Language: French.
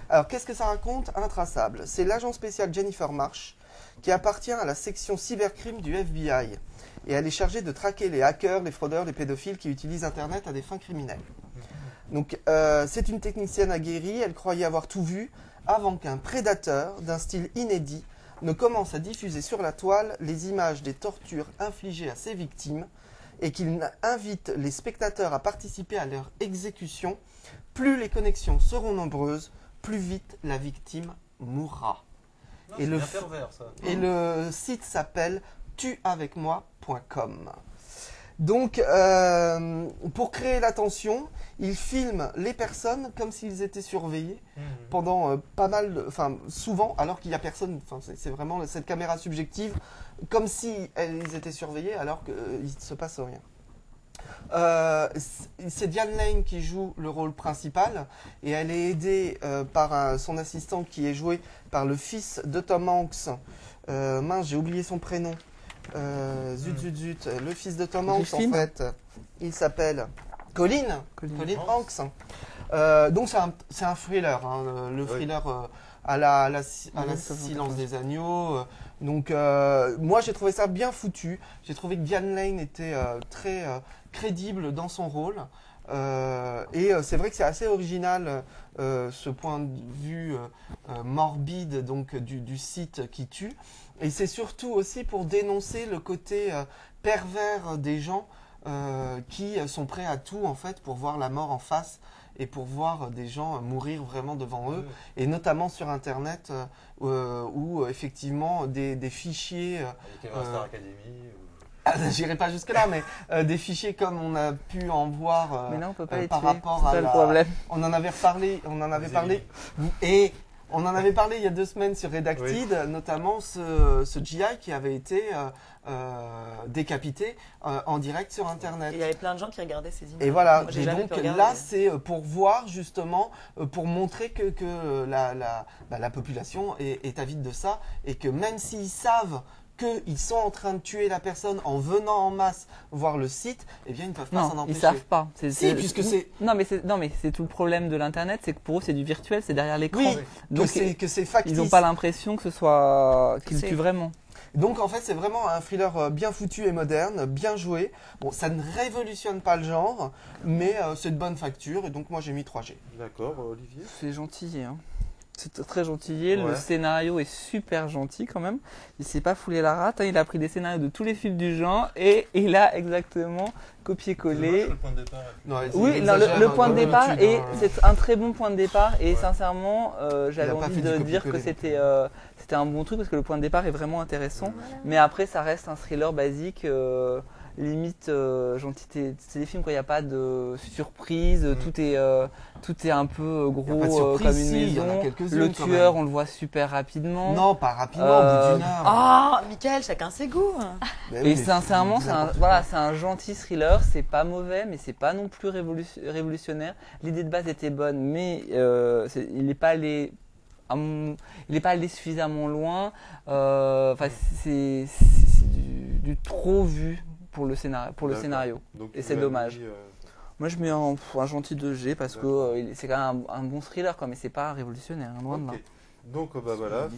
Alors, qu'est-ce que ça raconte? Intraçable. C'est l'agent spécial Jennifer Marsh qui appartient à la section cybercrime du FBI. Et elle est chargée de traquer les hackers, les fraudeurs, les pédophiles qui utilisent Internet à des fins criminelles. Donc, c'est une technicienne aguerrie. Elle croyait avoir tout vu avant qu'un prédateur d'un style inédit ne commence à diffuser sur la toile les images des tortures infligées à ses victimes et qu'il invite les spectateurs à participer à leur exécution. Plus les connexions seront nombreuses, plus vite la victime mourra. Non, Et, bien pervers, ça. Et le site s'appelle tuavecmoi.com. Donc, pour créer l'attention, il filme les personnes comme s'ils étaient surveillés pendant pas mal, enfin souvent, alors qu'il n'y a personne. Enfin, c'est vraiment cette caméra subjective, comme si ils étaient surveillés alors qu'il ne se passe rien. C'est Diane Lane qui joue le rôle principal et elle est aidée par son assistant qui est joué par le fils de Tom Hanks. Mince, j'ai oublié son prénom. Zut. Le fils de Tom Hanks, en fait, il s'appelle Colin Hanks. Donc c'est un thriller, hein, le thriller à la Silence des agneaux. Donc moi j'ai trouvé ça bien foutu. J'ai trouvé que Diane Lane était très crédible dans son rôle. Et c'est vrai que c'est assez original ce point de vue morbide donc du site qui tue. Et c'est surtout aussi pour dénoncer le côté pervers des gens qui sont prêts à tout en fait pour voir la mort en face et pour voir des gens mourir vraiment devant eux, et notamment sur Internet où effectivement des fichiers... Avec Star Academy J'irai pas jusque là, mais des fichiers comme on a pu en voir mais là, on peut pas les par tuer, rapport à le problème. On en avait parlé, et on en avait parlé il y a 2 semaines sur Redacted, notamment ce GI qui avait été décapité en direct sur Internet. Et il y avait plein de gens qui regardaient ces images. Et voilà, Moi, j'ai et jamais donc pu regarder. là c'est pour voir justement, pour montrer que la population est avide de ça, et que même s'ils savent qu'ils sont en train de tuer la personne en venant en masse voir le site, eh bien ils ne peuvent pas s'en empêcher. Ils savent pas. Puisque c'est... Non, mais c'est tout le problème de l'internet, c'est que pour eux c'est du virtuel, c'est derrière l'écran. Oui, donc que c'est factice. Ils n'ont pas l'impression que ce soit qu'ils tuent vraiment. Donc en fait c'est vraiment un thriller bien foutu et moderne, bien joué. Bon, ça ne révolutionne pas le genre, mais c'est de bonne facture, et donc moi j'ai mis 3G. D'accord, Olivier. C'est gentillé, hein. C'est très gentillé, le scénario est super gentil quand même. Il s'est pas foulé la rate, hein. Il a pris des scénarios de tous les films du genre et il a exactement copié-collé. Le point de départ. Oui, le point de départ c'est un très bon point de départ, et sincèrement j'avais envie de dire que c'était un bon truc parce que le point de départ est vraiment intéressant. Mais après ça reste un thriller basique. Limite gentil, c'est des films où il n'y a pas de surprise, tout est un peu gros comme une maison. Le tueur on le voit super rapidement. Non, pas rapidement, au bout d'une heure. Ah, Michael, chacun ses goûts. Et sincèrement c'est un gentil thriller, c'est pas mauvais mais c'est pas non plus révolutionnaire. L'idée de base était bonne, mais il n'est pas allé suffisamment loin. C'est du trop vu pour le scénario. Donc, et c'est dommage. Moi je mets un gentil 2G parce que c'est quand même un bon thriller, mais c'est pas révolutionnaire, loin de là. Donc voilà,